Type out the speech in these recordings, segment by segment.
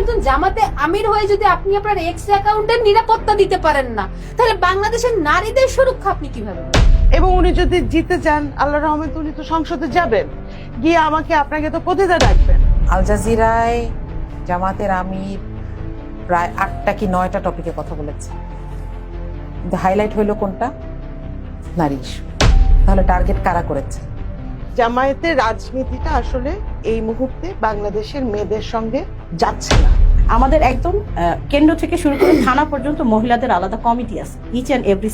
একজন জামাতে আমির হয়ে যদি আপনি আপনার এক্স অ্যাকাউন্টের নিরাপত্তা দিতে পারেন না, তাহলে বাংলাদেশের নারীদের সুরক্ষা আপনি কিভাবে করবেন? এবং উনি যদি জিতে যান, আল্লাহ রহমতে উনি তো সংসদে যাবেন, গিয়ে আপনাকে তো প্রতিটা ডাকবেন। আল জাজিরায় জামাতের আমির প্রায় 8টা কি 9টা টপিকে কথা বলেছে, কিন্তু হাইলাইট হইলো কোনটা? নারী ইস্যু। তাহলে টার্গেট কারা করেছে? জামায়াতের রাজনীতিটা আসলে এই মুহূর্তে বাংলাদেশের মেয়েদের সঙ্গে যাচ্ছে না। আমাদের একদম কেন্দ্র থেকে শুরু করে থানা পর্যন্ত মহিলাদের আলাদা কমিটি আছে, ইচ অ্যান্ড এভরি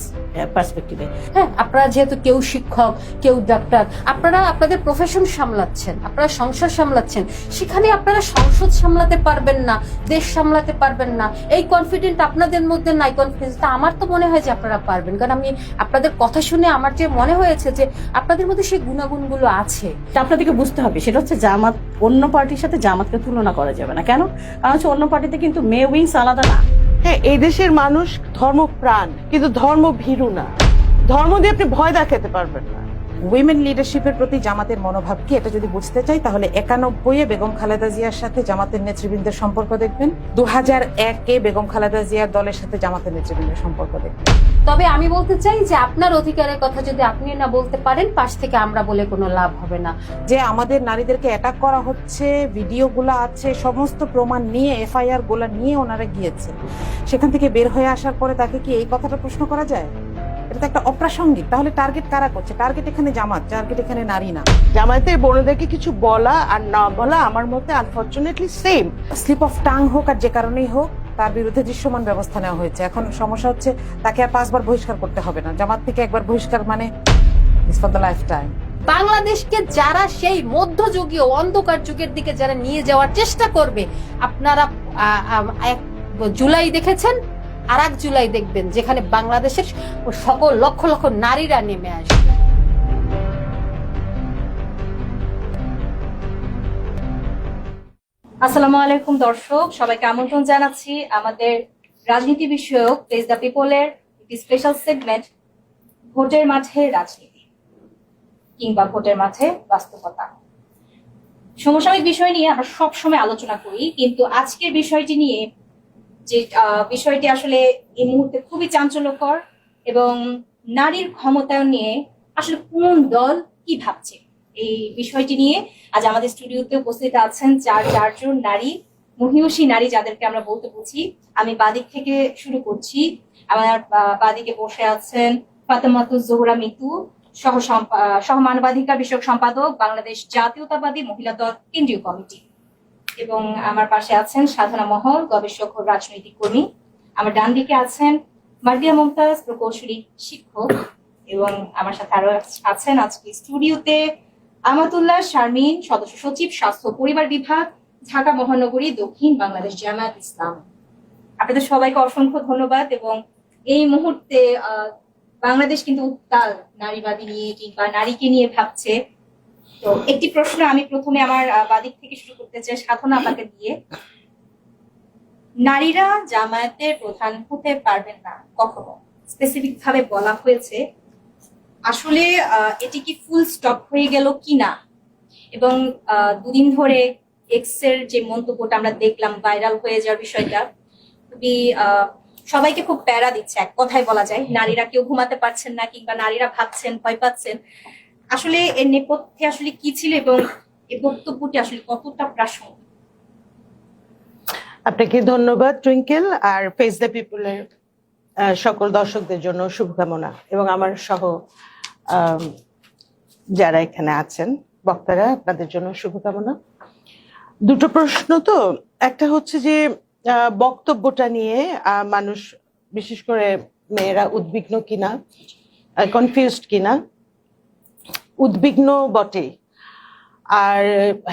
পার্সপেক্টিভে। হ্যাঁ, আপনারা যেহেতু কেউ শিক্ষক, কেউ ডাক্তার, আপনারা আপনাদের প্রফেশন সামলাচ্ছেন, আপনারা সংসার সামলাচ্ছেন, সেখানে আপনারা সংসদ সামলাতে পারবেন না, দেশ সামলাতে পারবেন না, এই কনফিডেন্ট আপনাদের মধ্যে নাই। কনফিডেন্সটা আমার তো মনে হয় যে আপনারা পারবেন, কারণ আমি আপনাদের কথা শুনে আমার যে মনে হয়েছে যে আপনাদের মধ্যে সেই গুণাগুণগুলো আছে। আপনাদেরকে বুঝতে হবে, সেটা হচ্ছে জামাত অন্য পার্টির সাথে জামাতকে তুলনা করা যাবে না। কেন? কারণ হচ্ছে অন্য পার্টিতে কিন্তু মেয়ে উইংস আলাদা না। হ্যাঁ, এই দেশের মানুষ ধর্মপ্রাণ, কিন্তু ধর্ম ভীরু না। ধর্ম দিয়ে আপনি ভয় দেখাতে পারবেন না। উইমেন লিডারশিপের প্রতি জামাতের মনোভাব কি, এটা যদি বুঝতে চাই তাহলে 91-এ বেগম খালেদা জিয়ার সাথে জামাতের নেতৃবৃন্দের সম্পর্ক দেখবেন, 2001-এ বেগম খালেদা জিয়ার দলের সাথে জামাতের নেতৃবৃন্দের সম্পর্ক দেখবেন। তবে আমি বলতে চাই যে আপনার অধিকারের কথা যদি আপনি না বলতে পারেন, পাশ থেকে আমরা বলে কোনো লাভ হবে না। যে আমাদের নারীদেরকে অ্যাটাক করা হচ্ছে, ভিডিওগুলো আছে, সমস্ত প্রমাণ নিয়ে, এফআইআর গুলা নিয়ে ওনারা গিয়েছে, সেখান থেকে বের হয়ে আসার পরে তাকে কি এই কথাটা প্রশ্ন করা যায়? এটা তো একটা অপ্রাসঙ্গিক। তাহলে টার্গেট কারা করছে? টার্গেট এখানে জামাত, টার্গেট এখানে নারী না। জামায়াতের বোনদেরকে কিছু বলা আর না বলা আমার মতে unfortunately same. Slip of tongue হোক আর যে কারণেই হোক, তার বিরুদ্ধে দৃশ্যমান ব্যবস্থা নেওয়া হয়েছে। এখন সমস্যা হচ্ছে তাকে আর 5 বার বহিষ্কার করতে হবে না। জামাত থেকে একবার বহিষ্কার মানে it's for the life time. বাংলাদেশকে যারা সেই মধ্যযুগীয় অন্ধকার যুগের দিকে যারা নিয়ে যাওয়ার চেষ্টা করবে, আপনারা 1 জুলাই দেখেছেন, আর 1 জুলাই দেখবেন যেখানে বাংলাদেশের সকল লক্ষ লক্ষ নারীরা নেমে আসবে। আসসালামু আলাইকুম দর্শক, সবাইকে আমন্ত্রণ জানাচ্ছি আমাদের রাজনীতি বিষয়ক প্লেস দ্য পিপলের একটি স্পেশাল সেগমেন্ট, ভোটের মাঠে রাজনীতি কিংবা ভোটের মাঠে বাস্তবতা। সমসাময়িক বিষয় নিয়ে আমরা সবসময় আলোচনা করি, কিন্তু আজকের বিষয়টি নিয়ে যে বিষয়টি আসলে এই মুহূর্তে খুবই চাঞ্চল্যকর, এবং নারীর ক্ষমতায়ন নিয়ে আসলে কোন দল কি ভাবছে, এই বিষয়টি নিয়ে আজ আমাদের স্টুডিওতে উপস্থিত আছেন চারজন নারী, মহিয়সী নারী যাদেরকে আমরা বলতে বুঝি। আমি বাদিক থেকে শুরু করছি। আমার বাদিকে বসে আছেন ফাতেমাতুজ জোহরা মিতু, সহ মানবাধিকার বিষয়ক সম্পাদক, বাংলাদেশ জাতীয়তাবাদী মহিলা দল কেন্দ্রীয় কমিটি, এবং আমার পাশে আছেন সাধনা মহল, গবেষক ও রাজনৈতিক কর্মী। আমার ডান দিকে আছেন মার্দিয়া মুমতাজ, প্রকৌশলী শিক্ষক, এবং আমার সাথে আরো আছেন আজকে স্টুডিওতে আমাতুল্লাহ শারমিন, সদস্য সচিব, স্বাস্থ্য পরিবার বিভাগ, ঢাকা মহানগরী, দক্ষিণ বাংলাদেশ জামায়াত ইসলাম। আপনাদের সবাইকে অসংখ্য ধন্যবাদ। এবং এই মুহূর্তে বাংলাদেশ কিন্তু উত্তাল নারীবাদী নিয়ে কিংবা নারীকে নিয়ে ভাবছে। তো একটি প্রশ্ন আমি প্রথমে আমার বাদিক থেকে শুরু করতে চাই, সাধনা আপনাকে দিয়ে। নারীরা জামায়াতের প্রধান হতে পারবেন না কখনো, স্পেসিফিক ভাবে বলা হয়েছে। আসলে এটি কি ফুল স্টপ হয়ে গেল কিনা? এবং 2 দিন ধরে এক্স এর যে মন্তব্যটা আমরা দেখলাম, ভাইরাল হয়ে যাওয়ার বিষয়টা খুবই সবাইকে খুব প্যারা দিচ্ছে। এক কথায় বলা যায় নারীরা কেউ ঘুমাতে পারছেন না, কিংবা নারীরা ভাবছেন, ভয় পাচ্ছেন। আসলে এর নেপথ্যে আসলে কি ছিল, এবং এই বক্তব্যটি আসলে কতটা প্রাসঙ্গিক? আপনাকে ধন্যবাদ টুইঙ্কেল, আর ফেস দ্য পিপলের সকল দর্শকদের জন্য শুভকামনা, এবং আমার সহ যারা এখানে আছেন বক্তারা, আপনাদের জন্য শুভকামনা। দুটো প্রশ্ন তো, একটা হচ্ছে যে বক্তব্যটা নিয়ে মানুষ, বিশেষ করে মেয়েরা উদ্বিগ্ন কিনা, কনফিউজড কিনা। উদ্বিগ্ন বটে, আর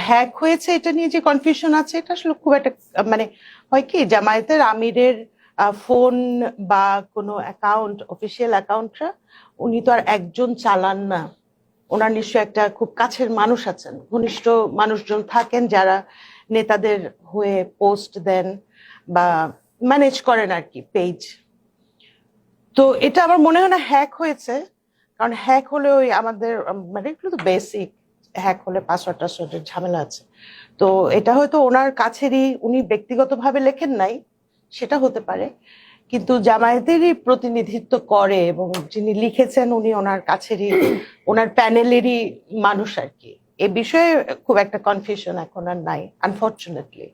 হ্যাক হয়েছে এটা নিয়ে যে কনফিউশন আছে, এটা আসলে খুব একটা, মানে হয় কি, জামায়াতের আমিরের ফোন বা কোনো অ্যাকাউন্ট, অফিসিয়াল অ্যাকাউন্টটা উনি তো আর একজন চালান না। ওনার নিশ্চয় একটা খুব কাছের মানুষ আছেন, ঘনিষ্ঠ মানুষজন থাকেন যারা নেতাদের হয়ে পোস্ট দেন বা ম্যানেজ করেন আর কি পেজ। তো এটা আমার মনে হয় না হ্যাক হয়েছে, কারণ হ্যাক হলে ওই আমাদের, মানে এগুলো তো বেসিক হ্যাক হলে পাসওয়ার্ড টাসওয়ার্ডের ঝামেলা আছে। তো এটা হয়তো ওনার কাছেরই, উনি ব্যক্তিগতভাবে লেখেন নাই, সেটা হতে পারে, কিন্তু জামায়াতেরই প্রতিনিধিত্ব করে এবং যিনি লিখেছেন উনি ওনার কাছেরই, ওনার প্যানেলেরই মানুষ আর কি। এ বিষয়ে খুব একটা কনফিউশন এখন আর নাই, আনফর্চুনেটলি।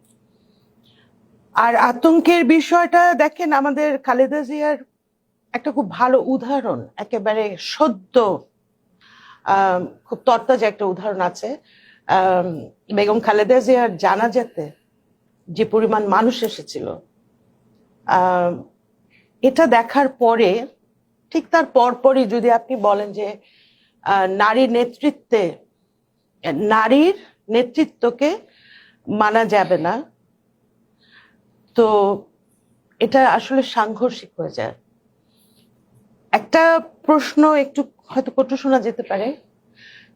আর আতঙ্কের বিষয়টা দেখেন, আমাদের খালেদা জিয়ার একটা খুব ভালো উদাহরণ, একেবারে সদ্য খুব তরতাজা একটা উদাহরণ আছে। বেগম খালেদা জিয়ার জানাজাতে যে পরিমাণ মানুষ এসেছিল, এটা দেখার পরে ঠিক তার পরপরই যদি আপনি বলেন যে নারীর নেতৃত্বকে মানা যাবে না, তো এটা আসলে সাংঘর্ষিক হয়ে যায়। একটা প্রশ্ন একটু হয়তো কটু শোনা যেতে পারে,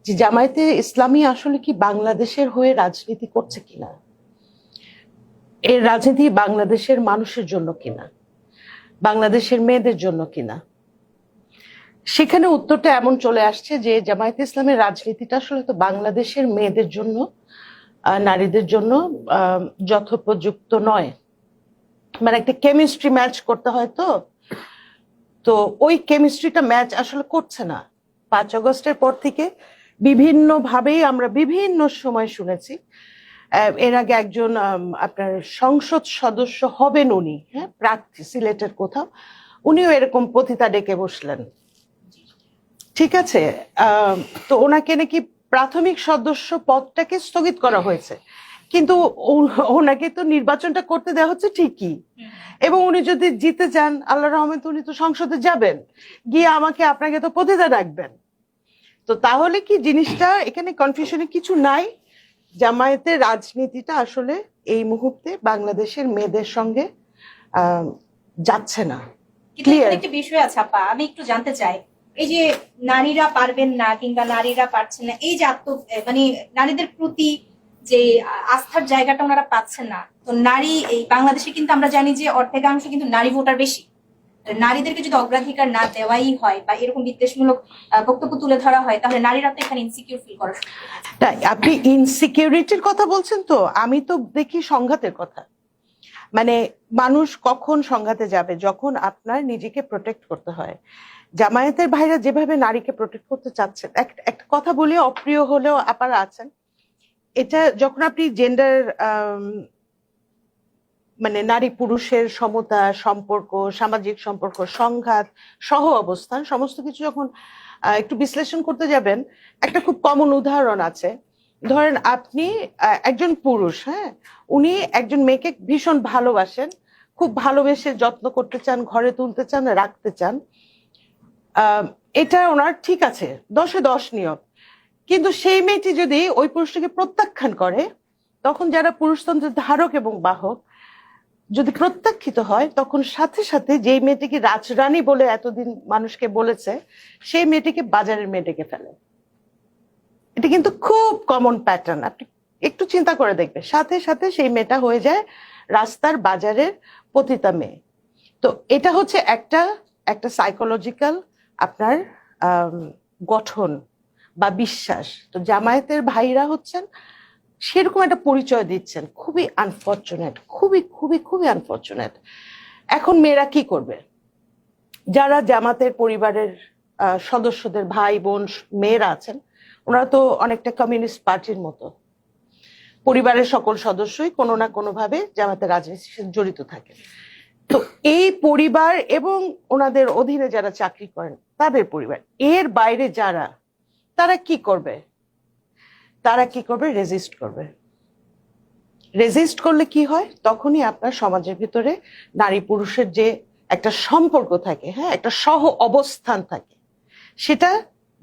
যে জামায়াতে ইসলামী আসলে কি বাংলাদেশের হয়ে রাজনীতি করছে কিনা, এর রাজনীতি বাংলাদেশের মানুষের জন্য কিনা, বাংলাদেশের মেয়েদের জন্য কিনা। সেখানে উত্তরটা এমন চলে আসছে যে জামায়াতে ইসলামের রাজনীতিটা আসলে তো বাংলাদেশের মেয়েদের জন্য, নারীদের জন্য যথোপযুক্ত নয়। মানে একটা কেমিস্ট্রি ম্যাচ করতে হয়, তো ওই কেমিস্ট্রিটা ম্যাচ আসলে করছে না। 5 আগস্টের পর থেকে বিভিন্ন ভাবেই আমরা বিভিন্ন সময় শুনেছি। এর আগে একজন আপনার সংসদ সদস্য হবেন উনি, হ্যাঁ, প্রার্থী সিলেটের কোথাও, উনিও এরকম পতিতা ডেকে বসলেন, ঠিক আছে। তো ওনাকে নাকি প্রাথমিক সদস্য পদটাকে স্থগিত করা হয়েছে, কিন্তু ওনাকে তো নির্বাচনটা করতে দেওয়া হচ্ছে ঠিকই, এবং উনি যদি জিতে যান আল্লাহ রহমতে উনি তো সংসদে যাবেন, গিয়ে আপনাকে তো পতিতা ডাকবেন। তো তাহলে কি জিনিসটা এখানে কনফিউশনে কিছু নাই। জামায়াতের রাজনীতিটা আসলে এই মুহূর্তে বাংলাদেশের মেয়েদের সঙ্গে যাচ্ছে না। কিন্তু এখানে একটা বিষয় আছে আপা, আমি একটু জানতে চাই, এই যে নারীরা পারবেন না কিংবা নারীরা পারছেন না, এই যে মানে নারীদের প্রতি যে আস্থার জায়গাটা ওনারা পাচ্ছেন না। তো নারী এই বাংলাদেশে কিন্তু আমরা জানি যে অর্ধেকাংশ কিন্তু নারী ভোটার বেশি। নারীদেরকে যদি অগ্রাধিকার না দেওয়াই হয় বা এরকম বিদ্বেষমূলক বক্তব্য তুলে ধরা হয়, তাহলে নারীরা তো এখানে ইনসিকিউর ফিল করে। তাই আপনি ইনসিকিউরিটির কথা বলছেন, তো আমি তো দেখি সংঘাতের কথা। মানে মানুষ কখন সংঘাতে যাবে, যখন আপনার নিজেকে প্রোটেক্ট করতে হয়। জামায়াতের ভাইরা যেভাবে নারীকে প্রোটেক্ট করতে চাচ্ছেন, একটা কথা বলি, অপ্রিয় হলেও আপনারা আছেন, এটা যখন আপনি জেন্ডার মানে নারী পুরুষের সমতা, সম্পর্ক, সামাজিক সম্পর্ক, সংঘাত, সহ অবস্থান, সমস্ত কিছু যখন একটু বিশ্লেষণ করতে যাবেন, একটা খুব কমন উদাহরণ আছে। ধরেন আপনি একজন পুরুষ, হ্যাঁ, উনি একজন মেয়েকে ভীষণ ভালোবাসেন, খুব ভালোবেসে যত্ন করতে চান, ঘরে তুলতে চান, রাখতে চান, এটা ওনার ঠিক আছে, 10-এ 10 নিয়ম। কিন্তু সেই মেয়েটি যদি ওই পুরুষটাকে প্রত্যাখ্যান করে, তখন যারা পুরুষতন্ত্রের ধারক এবং বাহক যদি প্রত্যাখ্যিত হয়, তখন সাথে সাথে যেই মেয়েটিকে রাজরানী বলে এতদিন মানুষকে বলেছে, সেই মেয়েটিকে বাজারের মেয়ে ডেকে ফেলে। এটা কিন্তু খুব কমন প্যাটার্ন, আপনি একটু চিন্তা করে দেখবেন, সাথে সাথে সেই মেয়েটা হয়ে যায় রাস্তার বাজারের পতিতা মেয়ে। তো এটা হচ্ছে একটা সাইকোলজিক্যাল আপনার গঠন বা বিশ্বাস। তো জামায়াতের ভাইরা হচ্ছেন সেরকম একটা পরিচয় দিচ্ছেন, খুবই আনফর্চুনেট, খুবই খুবই খুবই আনফর্চুনেট। এখন মেয়েরা কি করবে? যারা জামাতের পরিবারের সদস্যদের ভাই বোন মেয়েরা আছেন, ওনারা তো অনেকটা কমিউনিস্ট পার্টির মতো, পরিবারের সকল সদস্যই কোনো না কোনো ভাবে জামাতের রাজনীতির সাথে জড়িত থাকে। তো এই পরিবার এবং ওনাদের অধীনে যারা চাকরি করেন তাদের পরিবার, এর বাইরে যারা, তারা কি করবে? রেজিস্ট করবে। রেজিস্ট করলে কি হয়? তখনই আপনার সমাজের ভিতরে নারী পুরুষের যে একটা সম্পর্ক থাকে, হ্যাঁ, একটা সহ অবস্থান থাকে, সেটা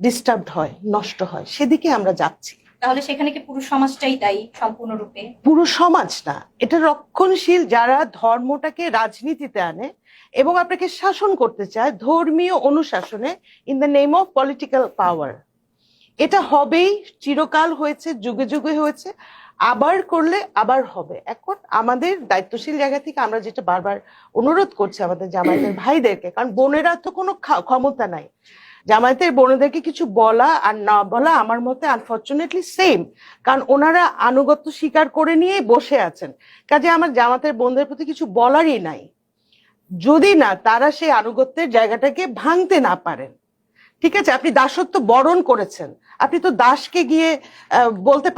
ডিস্টার্বড হয়, নষ্ট হয়। সেদিকে আমরা যাচ্ছি। তাহলে সেখানে কি পুরুষ সমাজটাই দায়ী সম্পূর্ণরূপে? পুরুষ সমাজ না, এটা রক্ষণশীল যারা ধর্মটাকে রাজনীতিতে আনে এবং আপনাকে শাসন করতে চায় ধর্মীয় অনুশাসনে, in the name of political power. এটা হবেই, চিরকাল হয়েছে, যুগে যুগে হয়েছে, আবার করলে আবার হবে। এখন আমাদের দায়িত্বশীল জায়গা থেকে আমরা যেটা বারবার অনুরোধ করছি আমাদের জামায়াতের ভাইদেরকে, কারণ বোনেরা তো কোনো ক্ষমতা নাই, জামায়াতের বোনদেরকে কিছু বলা আর না বলা আমার মতে আনফরচুনেটলি সেম, কারণ ওনারা আনুগত্য স্বীকার করে নিয়ে বসে আছেন। কাজে আমার জামাতের বোনদের প্রতি কিছু বলারই নাই, যদি না তারা সেই আনুগত্যের জায়গাটাকে ভাঙতে না পারেন। ঠিক আছে, আপনি দাসত্ব বরণ করেছেন, আপনি তো দাসকে গিয়ে বলতে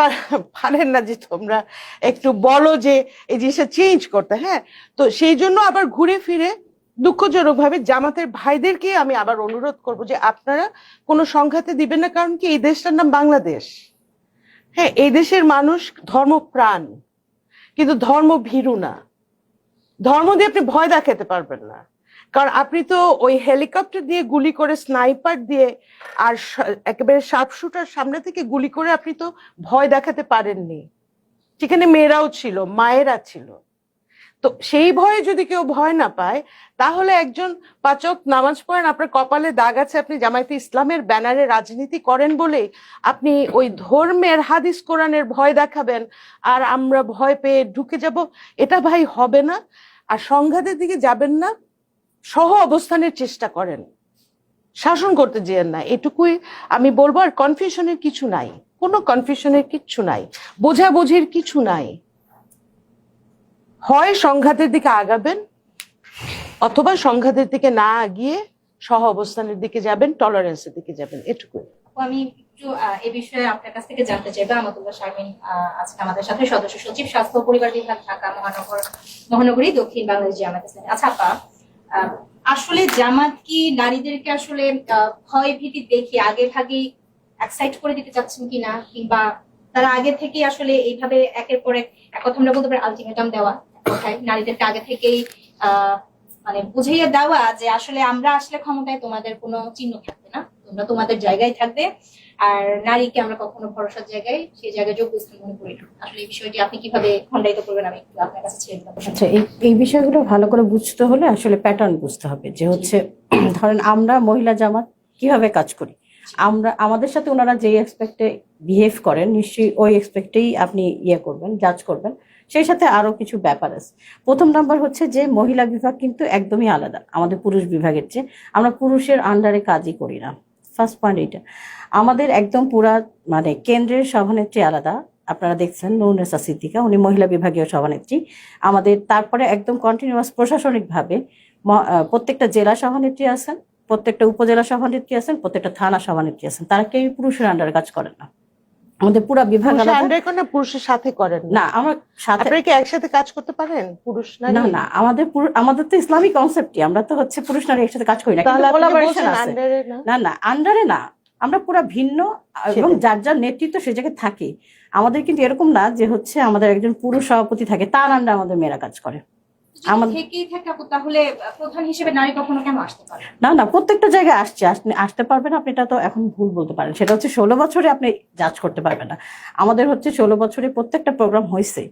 পারেন না যে তোমরা একটু বলো যে এই জিনিসটা চেঞ্জ করতে। হ্যাঁ, তো সেই জন্য আবার ঘুরে ফিরে দুঃখজনক ভাবে জামাতের ভাইদেরকে আমি আবার অনুরোধ করব যে আপনারা কোনো সংঘাতে দিবেন না, কারণ কি এই দেশটার নাম বাংলাদেশ। হ্যাঁ, এই দেশের মানুষ ধর্মপ্রাণ, কিন্তু ধর্ম ভীরু না। ধর্ম দিয়ে আপনি ভয় দেখাতে পারবেন না, কারণ আপনি তো ওই হেলিকপ্টার দিয়ে গুলি করে, স্নাইপার দিয়ে আর একেবারে শার্প শুটার সামনে থেকে গুলি করে আপনি তো ভয় দেখাতে পারেননি। সেখানে মেয়েরাও ছিল, মায়েরা ছিল। তো সেই ভয়ে যদি কেউ ভয় না পায়, তাহলে একজন 5 ওয়াক্ত নামাজ পড়েন, আপনার কপালে দাগ আছে, আপনি জামায়াতে ইসলামের ব্যানারে রাজনীতি করেন বলে আপনি ওই ধর্মের হাদিস কোরআনের ভয় দেখাবেন আর আমরা ভয় পেয়ে ঢুকে যাব, এটা ভাই হবে না। আর সংঘাতের দিকে যাবেন না, সহ অবস্থানের চেষ্টা করেন, শাসন করতে যেয়েন না, এটুকুই আমি বলবো। আর কনফিউশনের কিছু নাই, কোনো কনফিউশনের কিচ্ছু নাই, বোঝাবুঝির কিছু নাই। হয় সংঘাতের দিকে আগাবেন, অথবা সংঘাতের দিকে না গিয়ে সহ অবস্থানের দিকে যাবেন, টলারেন্সের দিকে যাবেন, এটুকুই। আমি একটু এই বিষয়ে আপনার কাছ থেকে জানতে চাইবো। আমাতুল্লাহ শারমিন আজকে আমাদের সাথে, সদস্য সচিব, স্বাস্থ্য ও পরিবার বিভাগ, ঢাকা মহানগরী, দক্ষিণ বাংলাদেশ জামায়াত ইসলামী। আচ্ছা আপা, আসলে জামাত কি নারীদেরকে আসলে ভয় ভীতি দেখে আগে ভাগেই এক্সাইট করে দিতে চাচ্ছেন কিনা, কিংবা তারা আগে থেকে আসলে এইভাবে একের পর এক কথা আমরা বলতে পারি আলটিমেটাম দেওয়া, কোথায় নারীদেরকে আগে থেকেই মানে বুঝিয়ে দেওয়া যে আসলে আমরা আসলে ক্ষমতায় তোমাদের কোনো চিহ্ন থাকবে না, তোমরা তোমাদের জায়গায় থাকবে, আর নারীকে আমরা কখনো ভরসার জায়গায়, সেই জায়গায় যোগ্য স্থান মনে করি না। আসলে এই বিষয়টি আপনি কিভাবে খণ্ডায়িত করবেন, আমি একটু আপনার কাছে ছেড়ে দিলাম। আচ্ছা, এই বিষয়গুলো ভালো করে বুঝতে হলে আসলে প্যাটার্ন বুঝতে হবে যে হচ্ছে ধরেন আমরা মহিলা জামাত কিভাবে কাজ করি, আমাদের সাথে ওনারা যে এক্সপেক্টে বিহেভ করেন নিশ্চয়ই ওই এক্সপেক্টেই আপনি করবেন, জাজ করবেন। সেই সাথে আরো কিছু ব্যাপার আছে। প্রথম নাম্বার হচ্ছে যে মহিলা বিভাগ কিন্তু একদমই আলাদা আমাদের পুরুষ বিভাগের চেয়ে, আমরা পুরুষের আন্ডারে কাজই করি না। ফার্স্ট পয়েন্ট এটা। আমাদের একদম পুরা মানে কেন্দ্রের সভানেত্রী আলাদা, আপনারা দেখছেন নুরুন্নেসা সিদ্দিকা, উনি মহিলা বিভাগীয় সভানেত্রী আমাদের। তারপরে একদম কন্টিনিউয়াস প্রশাসনিকভাবে প্রত্যেকটা জেলা সভানেত্রী আছেন, প্রত্যেকটা উপজেলা সভানেত্রী আছেন, প্রত্যেকটা থানা সভানেত্রী আছেন, তারা কেউ পুরুষের আন্ডারে কাজ করেন না। আমাদের পুরো বিভাগ পুরুষের সাথে করেন না, আমরা সাথে কি একসাথে কাজ করতে পারেন পুরুষ নারী? না না, আমাদের তো ইসলামিক কনসেপ্টই, আমরা তো হচ্ছে পুরুষ নারী একসাথে কাজ করি না। না না, আন্ডারে না, আমরা পুরো ভিন্ন এবং যার যার নেতৃত্ব সে জায়গায় থাকে। আমাদের কিন্তু এরকম না যে হচ্ছে আমাদের একজন পুরুষ সভাপতি থাকে, তার আন্ডারে আমাদের মেয়েরা কাজ করে। তাহলে প্রধান হিসেবে নারী কখনো কেন আসতে পারে না? না, প্রত্যেকটা জায়গায় আসতে পারবেন আপনি, এটা তো এখন ভুল বলতে পারেন। সেটা হচ্ছে 16 বছরে আপনি জাজ করতে পারবেন না। আমাদের হচ্ছে 16 বছরে প্রত্যেকটা প্রোগ্রাম হয়েছে।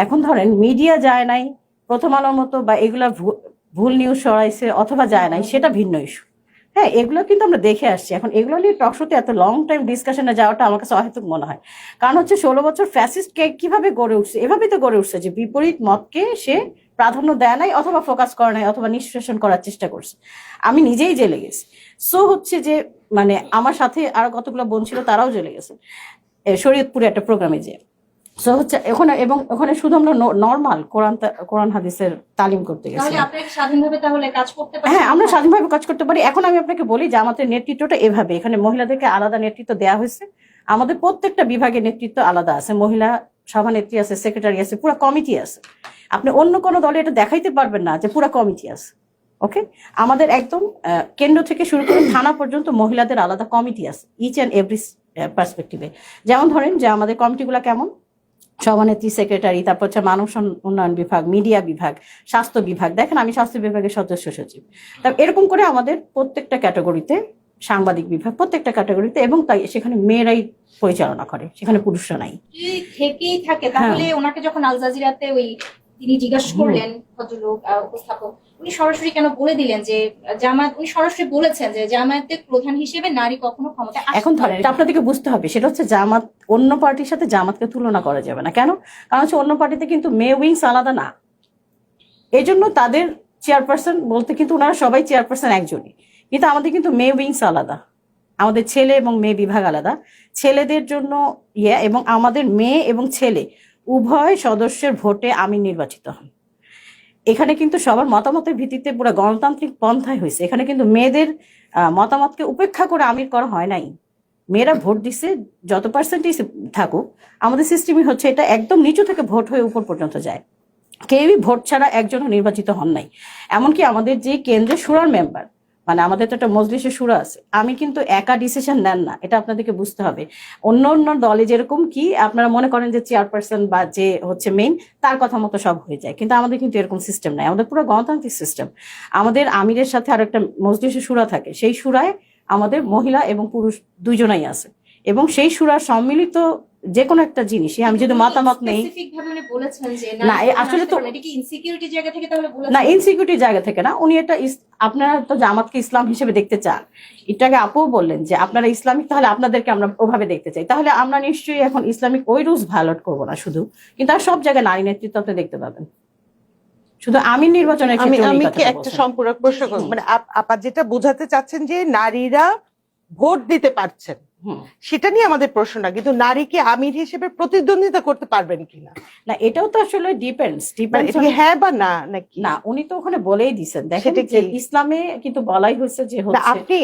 এখন ধরেন মিডিয়া যায় নাই, প্রথম আলোর মতো বা এগুলা ভুল নিউজ ছড়াইছে অথবা যায় নাই, সেটা ভিন্ন ইস্যু। হ্যাঁ, এগুলো কিন্তু আমরা দেখে আসছি। এখন এগুলো নিয়ে টকশোতে এত লং টাইম ডিসকাশনে যাওয়াটা আমার কাছে অহেতুক মনে হয়। কারণ হচ্ছে 16 বছর ফ্যাসিস্ট কিভাবে গড়ে উঠছে, এভাবেই তো গড়ে উঠছে যে বিপরীত মতকে সে প্রাধান্য দেয় নাই, অথবা ফোকাস করে নাই, অথবা নিষ্কাশন করার চেষ্টা করছে। আমি নিজেই জেলে গেছি। সো হচ্ছে যে মানে আমার সাথে আরো কতগুলো বোন ছিল, তারাও জেলে গেছে শরীয়তপুরে একটা প্রোগ্রামে যে। সো হচ্ছে ওখানে শুধু আমরা নর্মাল কোরআন হাদিসের তালিম করতে গেছি। হ্যাঁ, আমরা স্বাধীনভাবে কাজ করতে পারি। এখন আমি আপনাকে বলি যে আমাদের নেতৃত্বটা এভাবে, এখানে মহিলাদেরকে আলাদা নেতৃত্ব দেওয়া হয়েছে। আমাদের প্রত্যেকটা বিভাগের নেতৃত্ব আলাদা আছে, মহিলা সভানেত্রী আছে, সেক্রেটারি আছে, পুরো কমিটি আছে। আপনি অন্য কোনো দলে এটা দেখাইতে পারবেন না যে পুরো কমিটি আছে। ওকে, আমাদের একদম কেন্দ্র থেকে শুরু করে থানা পর্যন্ত মহিলাদের আলাদা কমিটি আছে, ইচ অ্যান্ড এভরি পার্সপেক্টিভে। যেমন ধরেন যে আমাদের কমিটিগুলো কেমন, সভানেত্রী, সেক্রেটারি, তারপর হচ্ছে মানব উন্নয়ন বিভাগ, মিডিয়া বিভাগ, স্বাস্থ্য বিভাগ। দেখেন আমি স্বাস্থ্য বিভাগের সদস্য সচিব। তারপর এরকম করে আমাদের প্রত্যেকটা ক্যাটাগরিতে, সাংবাদিক বিভাগ প্রত্যেকটা ক্যাটাগরিতে, এবং তাই সেখানে মেয়েরাই পরিচালনা করে, সেখানে পুরুষরা নাই। থেকেই থাকে তাহলে ওনাকে যখন আল জাজিরাতে তিনি জিজ্ঞাসা করলেন ভদ্রলোক উপস্থাপক, উনি সরাসরি কেন বলে দিলেন যে উনি সরাসরি বলেছেন যে জামায়াতের প্রধান হিসেবে নারী কখনো ক্ষমতায় আসতে। এখন ধরেন আপনাদেরকে বুঝতে হবে, সেটা হচ্ছে জামাত অন্য পার্টির সাথে জামাতকে তুলনা করা যাবে না। কেন? কারণ হচ্ছে অন্য পার্টিতে কিন্তু মেয়ে উইংস আলাদা না, এই জন্য তাদের চেয়ারপারসন বলতে কিন্তু ওনারা সবাই চেয়ারপারসন একজনই, কিন্তু আমাদের কিন্তু মেয়ে উইংস আলাদা। আমাদের ছেলে এবং মেয়ে বিভাগ আলাদা। ছেলেদের জন্য এবং আমাদের মেয়ে এবং ছেলে উভয় সদস্যের ভোটে আমির নির্বাচিত হন। এখানে কিন্তু সবার মতামতের ভিত্তিতে পুরো গণতান্ত্রিক পন্থায় হয়েছে। এখানে কিন্তু মেয়েদের মতামতকে উপেক্ষা করে আমির করা হয় নাই। মেয়েরা ভোট দিছে, যত পার্সেন্টেজ থাকুক, আমাদের সিস্টেমই হচ্ছে এটা একদম নিচু থেকে ভোট হয়ে উপর পর্যন্ত যায়। কেউই ভোট ছাড়া একজনও নির্বাচিত হন নাই। এমনকি আমাদের যে কেন্দ্রের শুরার মেম্বার, মানে আমাদের তো একটা মজলিসের শুরা আছে, আমি কিন্তু একা ডিসিশন নেন না, এটা আপনাদেরকে বুঝতে হবে। অন্য অন্য দলে যেরকম কি আপনারা মনে করেন যে চেয়ারপারসন বা যে হচ্ছে মেইন তার কথা মতো সব হয়ে যায়, কিন্তু আমাদের কিন্তু এরকম সিস্টেম নাই। আমাদের পুরো গণতান্ত্রিক সিস্টেম। আমাদের আমিরের সাথে আর একটা মজলিসের শুরা থাকে, সেই শুরায় আমাদের মহিলা এবং পুরুষ দুইজনাই আছে, এবং সেই শুরার সম্মিলিত যে কোনো একটা জিনিসই আমি যদি মতামত নেই, স্পেসিফিক ভাবে উনি বলেছেন যে না, আসলে তো এটা কি ইনসিকিউরিটি জায়গা থেকে তাহলে বলেছেন? না, ইনসিকিউরিটি জায়গা থেকে না, উনি এটা আপনারা তো জামাতকে ইসলাম হিসেবে দেখতে চান, এটাকে আপুও বললেন যে আপনারা ইসলামিক, তাহলে আপনাদেরকে আমরা ওভাবে দেখতে চাই। তাহলে আমরা নিশ্চয়ই এখন ইসলামিক ওই রুলস ভায়োলেট করবো না শুধু, কিন্তু আর সব জায়গায় নারী নেতৃত্ব আপনি দেখতে পাবেন। শুধু আমির নির্বাচনের আমি ক্ষেত্রে উনি আমি এই কি কথাটা একটা বলছেন। সম্পূরক প্রশ্ন করব, মানে আপা যেটা বোঝাতে চাচ্ছেন যে নারীরা ভোট দিতে পারছেন, হুম। সেটা নিয়ে আমাদের প্রশ্নটা, কিন্তু নারীকে আমির হিসেবে প্রতিদ্বন্দ্বিতা করতে পারবেন কিনা, না, এটাও তো আসলে মানে ডিপেন্ডস এটা কি হ্যাঁ বা না নাকি? না, উনি তো ওখানে বলেই দিচ্ছেন, দেখেন সেটা যে কি? ইসলামে কিন্তু বলাই হয়েছে যে না, হচ্ছে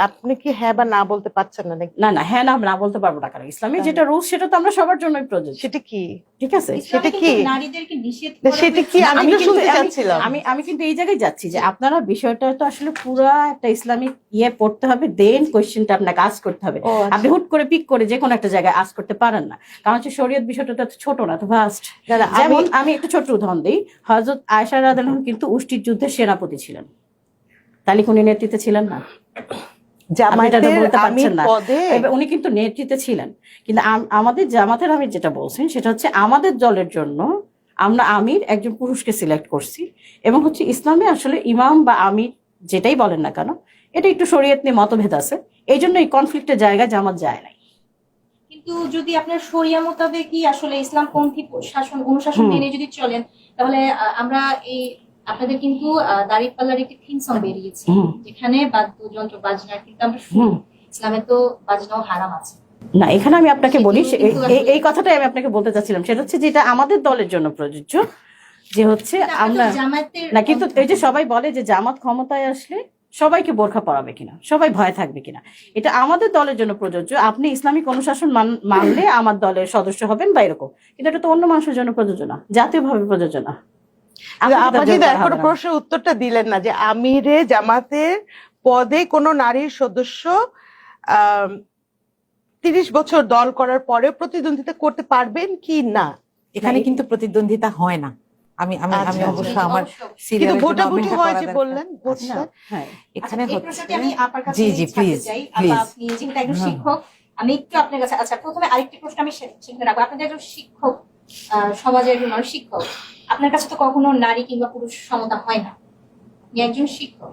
আপনি কি হ্যাঁ বা না বলতে পারছেন না নাকি? না না, হ্যাঁ না না বলতে পারবো না, কারণ ইসলামে যেটা রুলস সেটা তো আমরা সবার জন্যই প্রযোজ্য, সেটা কি? ঠিক আছে? ইসলামে সেটা কিন্তু কি? নারীদেরকে নিষেধ না, করা সেটা কি? হয়েছে। আমি আমি তো কিন্তু শুনতে চাচ্ছিলাম। আমি কিন্তু এই জায়গায় যাচ্ছি যে আপনারা বিষয়টা তো আসলে পুরা একটা ইসলামিক পড়তে হবে, দেন কোয়েশ্চেনটা আপনাকে আস্ক করতে হবে। ও, আচ্ছা। আপনি হুট করে পিক করে যে কোনো একটা জায়গায় আস্ক করতে পারেন না, কারণ হচ্ছে শরীয়ত বিষয়টা তো ছোট না, তো ভাস্ট। না, না, যেমন আমি একটা ছোট উদাহরণ দিই, হযরত আয়েশা রাদিয়াল্লাহু আনহা কিন্তু উষ্টির যুদ্ধের সেনাপতি ছিলেন, তাহলে উনি নেতৃত্বে ছিলেন না? আপনি এটা তো জামায়াতের বলতে আমির পারছেন না। পদে এবার উনি কিন্তু নেতৃত্বে ছিলেন, কিন্তু আমাদের জামাতের আমির যেটা বলছেন সেটা হচ্ছে আমাদের দলের জন্য আমরা আমির একজন পুরুষকে সিলেক্ট করছি, এবং হচ্ছে ইসলামে আসলে ইমাম বা আমির যেটাই বলেন না কেন, এটা একটু শরীয়ত নিয়ে মতভেদ আছে, এই জন্য এই কনফ্লিক্টের জায়গায় জামাত যায় নাই। কিন্তু যদি আপনার শরিয়া মোতাবেকই আসলে ইসলামপন্থী শাসন অনুশাসন হুম। মেনে যদি চলেন, তাহলে আমরা এই আপনাদের কিন্তু দাঁড়িপাল্লার একটি থিম সং বেরিয়েছে, হুম। যেখানে বাদ্যযন্ত্র বাজনার কিন্তু আমরা শুনি। হুম। ইসলামে তো বাজনাও হারাম আছে। না, এখানে আমি আপনাকে বলি, সেগুলো কিন্তু এই কথাটাই আমি আপনাকে বলতে চাচ্ছিলাম, সেটা হচ্ছে যেটা আমাদের দলের জন্য প্রযোজ্য, যে হচ্ছে আমরা জামায়াতের না, কিন্তু এই যে সবাই বলে যে জামাত ক্ষমতায় আসলে সবাইকে বোরখা পরাবে কিনা, সবাই ভয় থাকবে কিনা, এটা আমাদের দলের জন্য প্রযোজ্য। আপনি ইসলামিক অনুশাসন মানলে আমার দলের সদস্য হবেন বা এরকম, কিন্তু এটা তো অন্য মানুষের জন্য প্রযোজ্য না, জাতীয়ভাবে প্রযোজ্য না। আপনি কিন্তু এখনো প্রশ্নের উত্তরটা দিলেন না, যে আমিরে জামাতের পদে কোন নারীর সদস্য 30 বছর দল করার পরে প্রতিদ্বন্দ্বিতা করতে পারবেন কি না? এখানে কিন্তু প্রতিদ্বন্দ্বিতা হয় না। আমি আমি আচ্ছা, আমি আচ্ছা। অবশ্য আমার কিন্তু serial এর জন্য ভোটাভুটি অপেক্ষা হয় করা যে দরকার। বললেন, ভোটটা। হ্যাঁ, এখানে আচ্ছা, এই হচ্ছে প্রশ্নটি আমি আপনার কাছে জি জি ছাড়তে প্লিজ চাই। প্লিজ। আপনি যেহেতু একজন শিক্ষক, আমি একটু আপনার কাছে, আচ্ছা প্রথমে আরেকটি প্রশ্ন আমি শিখে রাখবো। আপনি যে একজন শিক্ষক, সমাজের একজন মানুষ শিক্ষক, আপনার কাছে তো কখনো নারী কিংবা পুরুষ সমতা হয় না, আপনি একজন শিক্ষক,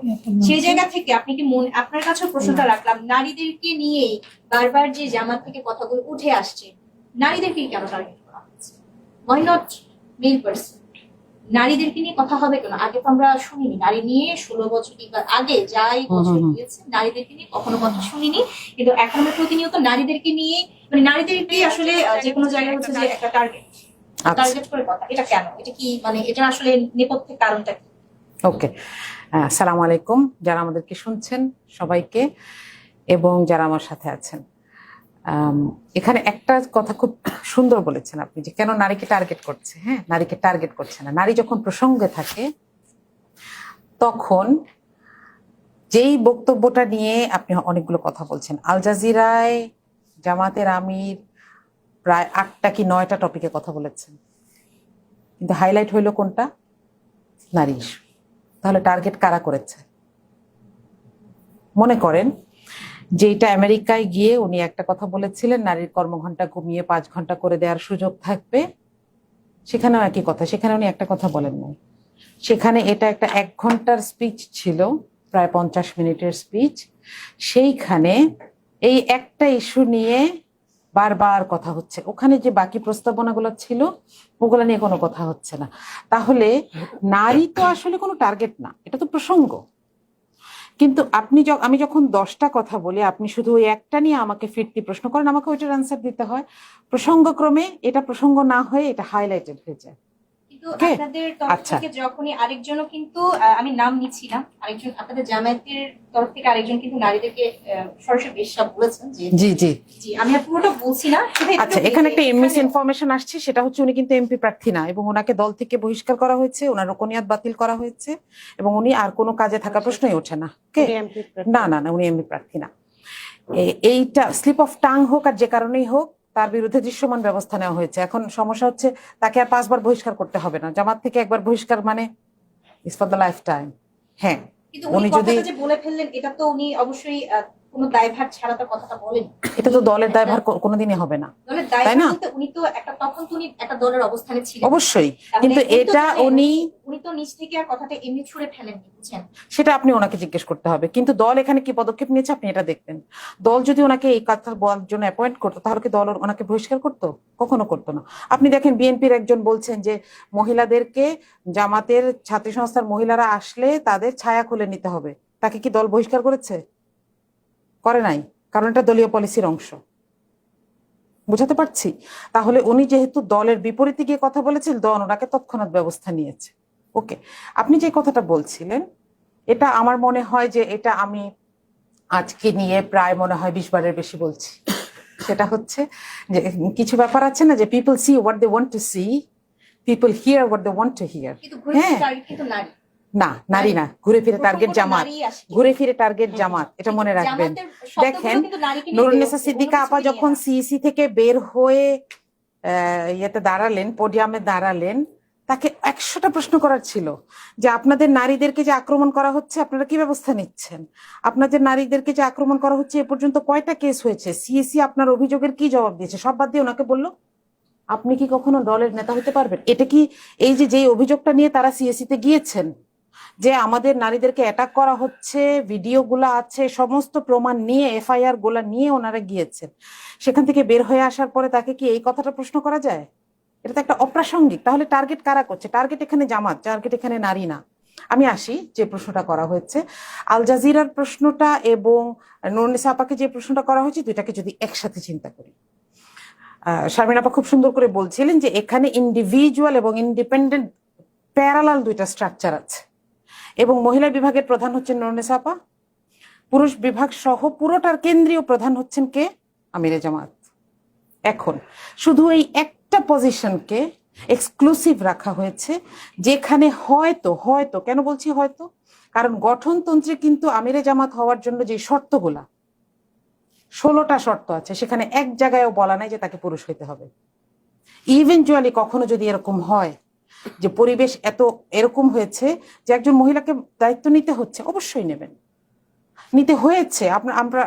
সেই জায়গা থেকে আপনি কি আপনার কাছেও প্রশ্নটা রাখলাম, নারীদেরকে নিয়েই বারবার যে জামাত থেকে কথাগুলো উঠে আসছে, নারীদেরকে কেন টার্গেট করা হচ্ছে? Why not male person? নারীদেরকে নিয়ে কথা হবে কেন? আগে তো আমরা শুনিনি নারী নিয়ে 16 বছর কিংবা আগে যাই বছর হয়েছে নারীদেরকে নিয়ে কখনো কথা শুনিনি, কিন্তু এখন আমরা প্রতিনিয়ত নারীদেরকে নিয়ে, মানে নারীদেরকে আসলে যে কোনো জায়গায় হচ্ছে যে একটা টার্গেট করে কথা। এটা কেন? এটা কি মানে এটা আসলে নেপথ্যের কারণটা কি? ওকে, আসসালামু আলাইকুম যারা আমাদেরকে শুনছেন সবাইকে, এবং যারা আমার সাথে আছেন। এখানে একটা কথা খুব সুন্দর বলেছেন আপনি, যে কেন নারীকে টার্গেট করছে। হ্যাঁ, নারীকে টার্গেট করছে না, নারী যখন প্রসঙ্গে থাকে তখন যেই বক্তব্যটা নিয়ে আপনি অনেকগুলো কথা বলছেন, আল জাজিরায় জামাতের আমির প্রায় 8টা কি 9টা টপিকে কথা বলেছেন, কিন্তু হাইলাইট হইলো কোনটা? নারী ইস্যু। তাহলে টার্গেট কারা করেছে? মনে করেন যে এটা আমেরিকায় গিয়ে উনি একটা কথা বলেছিলেন, নারীর কর্মঘণ্টা কমিয়ে 5 ঘন্টা করে দেওয়ার সুযোগ থাকবে, সেখানেও একই কথা, সেখানে উনি একটা কথা বলেন নাই। সেখানে এটা একটা 1 ঘন্টার স্পিচ ছিল, প্রায় 50 মিনিটের স্পিচ, সেইখানে এই একটা ইস্যু নিয়ে বারবার কথা হচ্ছে। ওখানে যে বাকি প্রস্তাবনাগুলো ছিল ওগুলো নিয়ে কোনো কথা হচ্ছে না। তাহলে নারী তো আসলে কোনো টার্গেট না, এটা তো প্রসঙ্গ। কিন্তু আমি যখন 10টা কথা বলি, আপনি শুধু ওই একটা নিয়ে আমাকে ফিরতি প্রশ্ন করেন, আমাকে ওইটার আনসার দিতে হয়। প্রসঙ্গক্রমে এটা প্রসঙ্গ না হয়ে এটা হাইলাইটেড হয়ে যায়। কিন্তু Okay? আপনাদের তরফ আচ্ছা। থেকে যখনই আরেকজনও কিন্তু আমি নাম নিচ্ছি না, আরেকজন আপনাদের জামায়াতের তরফ থেকে আরেকজন কিন্তু নারীদেরকে সরাসরি বেশ্যা বলেছেন যে জি জি জি, আমি আর পুরোটা বলছি না, শুধু একটু আচ্ছা, এখানে একটা মিস এখানে- ইনফরমেশন আসছে, সেটা হচ্ছে উনি কিন্তু এমপি প্রার্থী না, এবং ওনাকে দল থেকে বহিষ্কার করা হয়েছে, ওনার রুকনিয়াত বাতিল করা হয়েছে, এবং উনি আর কোনো কাজে থাকার প্রশ্নই ওঠে না। Okay? উনি MP প্রার্থী। না উনি এমপি প্রার্থী না। এইটা স্লিপ অফ টাং হোক আর যে কারণেই হোক, তার বিরুদ্ধে দৃশ্যমান ব্যবস্থা নেওয়া হয়েছে। এখন সমস্যা হচ্ছে তাকে আর 5 বার বহিষ্কার করতে হবে না। জামাত থেকে একবার বহিষ্কার মানে is for the life time. হ্যাঁ, কিন্তু উনি উনি যদি কথাটা যে বলে ফেললেন, এটা তো উনি অবশ্যই কোনো দায়ভার ছাড়া তো কথাটা বলেন। এটা তো দলের দায়ভার কোনোদিনই হবে না, দলের তাই দায়ভার না? বলতে উনি তো তখন তো উনি একটা দলের অবস্থানে ছিলেন। অবশ্যই, তার কিন্তু মানে উনি তো এটা জানেন, উনি তো নিজ থেকে আর কথাটা এমনি ছুড়ে ফেলেননি, বুঝছেন? সেটা আপনি ওনাকে জিজ্ঞেস করতে হবে। কিন্তু দল এখানে কি পদক্ষেপ নিয়েছে আপনি এটা দেখবেন। দল যদি ওনাকে এই কাজটা বলার জন্য অ্যাপয়েন্ট করতো, তাহলে কি দল ওনাকে বহিষ্কার করতো? কখনো করতো না। আপনি দেখেন বিএনপির একজন বলছেন যে মহিলাদেরকে, জামাতের ছাত্রী সংস্থার মহিলারা আসলে তাদের ছায়া খুলে নিতে হবে। তাকে কি দল বহিষ্কার করেছে? করে নাই, কারণ এটা দলীয় পলিসির অংশ। বুঝাতে পারছি? তাহলে উনি যেহেতু দলের বিপরীতে গিয়ে কথা বলেছেন, দল ওনাকে তৎক্ষণাৎ ব্যবস্থা নিয়েছে। ওকে, আপনি যে কথাটা বলছিলেন, এটা আমার মনে হয় যে এটা আমি আজকে নিয়ে প্রায় মনে হয় 20 বারের বেশি বলছি। সেটা হচ্ছে যে কিছু ব্যাপার আছে না, যে people see what they want to see, people hear what they want to hear. কিন্তু ঘুরে হ্যাঁ, টার্গেট কিন্তু নারী। না নারী না, ঘুরে ফিরে টার্গেট প্রসঙ্গটা জামাত, নারী আসে। ঘুরে ফিরে টার্গেট জামাত, এটা মনে রাখবেন। জামাতের শব্দগুলো দেখেন, কিন্তু নারীকে নিয়ে নুরুন্নেসা বের হচ্ছে, সিদ্দিকা অন্য আপা কিছুকে যখন নিয়ে না। সিইসি থেকে বের হয়ে ইয়েতে দাঁড়ালেন, পোডিয়ামে দাঁড়ালেন, তাকে 100টা প্রশ্ন করার ছিল যে আপনাদের নারীদেরকে যে আক্রমণ করা হচ্ছে আপনারা কি ব্যবস্থা নিচ্ছেন, আপনাদের নারীদেরকে যে আক্রমণ করা হচ্ছে এ পর্যন্ত কয়টা কেস হয়েছে, সিইসি আপনার অভিযোগের কি জবাব দিয়েছে, সব বাদ দিয়ে ওনাকে বললো আপনি কি কখনো দলের নেতা হতে পারবেন? এটা কি এই যে অভিযোগটা নিয়ে তারা সিএসি তে গিয়েছেন, যে আমাদের নারীদেরকে অ্যাটাক করা হচ্ছে, ভিডিওগুলো আছে, সমস্ত প্রমাণ নিয়ে, এফআইআর গুলা নিয়ে ওনারা গিয়েছেন, সেখান থেকে বের হয়ে আসার পরে তাকে কি এই কথাটা প্রশ্ন করা যায়? এটা তো একটা অপ্রাসঙ্গিক। তাহলে টার্গেট কারা করছে? টার্গেট এখানে জামাত, টার্গেট এখানে নারী না। আমি আসি যে প্রশ্নটা করা হয়েছে, আল জাজিরার প্রশ্নটা এবং নুরুন্নেসা আপাকে যে প্রশ্নটা করা হয়েছে, দুইটাকে যদি একসাথে চিন্তা করি, শারমিন আপা খুব সুন্দর করে বলছিলেন যে এখানে ইন্ডিভিজুয়াল এবং ইন্ডিপেন্ডেন্ট প্যারালাল দুইটা স্ট্রাকচার আছে, এবং মহিলা বিভাগের প্রধান হচ্ছেন নুরুন্নেসা আপা, পুরুষ বিভাগ সহ পুরোটার কেন্দ্রীয় প্রধান হচ্ছেন কে? আমিরে জামাত। এখন শুধু এই একটা পজিশনকে এক্সক্লুসিভ রাখা হয়েছে, যেখানে হয়তো কেন বলছি হয়তো, কারণ গঠনতন্ত্রে কিন্তু আমিরে জামাত হওয়ার জন্য যে শর্তগুলা, 16টা শর্ত আছে, সেখানে এক জায়গায়ও বলা নাই যে তাকে পুরুষ হইতে হবে। ইভেনচুয়ালি কখনো যদি এরকম হয় যে পরিবেশ এরকম হয়েছে যে একজন মহিলাকে দায়িত্ব নিতে হচ্ছে, অবশ্যই নেবেন, নিতে হয়েছে।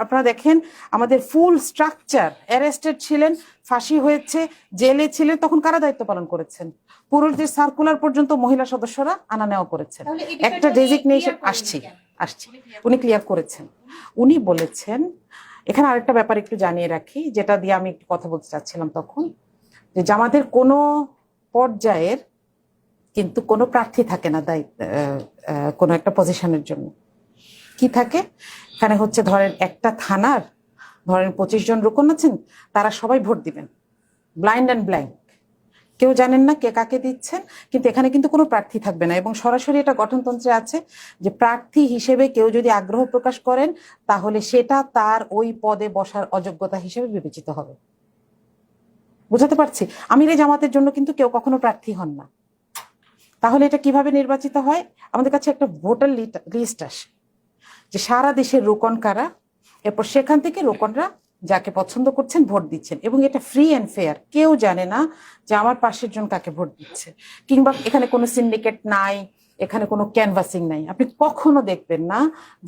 আপনারা দেখেন আমাদের ফুল স্ট্রাকচার, অ্যারেস্টেড ছিলেন, ফাঁসি হয়েছে, জেলে ছিলেন, তখন কারা দায়িত্ব পালন করেছেন? পুরুষদের সার্কুলার পর্যন্ত মহিলা সদস্যরা আনা নেওয়া করেছেন। তাহলে এই বিষয়টা একটা উনি ডেজিগনেশন clear করেননি আসছি, কেন? উনি ক্লিয়ার করেছেন। উনি বলেছেন, এখানে আরেকটা ব্যাপার একটু জানিয়ে রাখি, যেটা দিয়ে আমি একটু কথা বলতে চাচ্ছিলাম তখন, যে জামাতের কোনো পর্যায়ের কিন্তু কোনো প্রার্থী থাকে না কোনো একটা পজিশনের জন্য। কি থাকে? এখানে হচ্ছে ধরেন একটা থানার 25 জন রুকন আছেন, তারা সবাই ভোট দিবেন, ব্লাইন্ড অ্যান্ড ব্ল্যাঙ্ক, কেউ জানেন না কে কাকে দিচ্ছেন, কিন্তু এখানে কিন্তু কোনো প্রার্থী থাকবে না, এবং সরাসরি এটা গঠনতন্ত্রে আছে যে প্রার্থী হিসেবে কেউ যদি আগ্রহ প্রকাশ করেন, তাহলে সেটা তার ওই পদে বসার অযোগ্যতা হিসেবে বিবেচিত হবে। বুঝাতে পারছি? আমিরে জামাতের জন্য কিন্তু কেউ কখনো প্রার্থী হন না। তাহলে এটা কিভাবে নির্বাচিত হয়? আমাদের কাছে একটা ভোটার লিস্ট আসে, যে সারা দেশের রোকন কারা, এরপর সেখান থেকে রোকনরা যাকে পছন্দ করছেন ভোট দিচ্ছেন, এবং এটা ফ্রি অ্যান্ড ফেয়ার, কেউ জানে না যে আমার পাশের জন কাকে ভোট দিচ্ছে, কিংবা এখানে কোনো সিন্ডিকেট নাই, এখানে কোনো ক্যানভাসিং নাই। আপনি কখনো দেখবেন না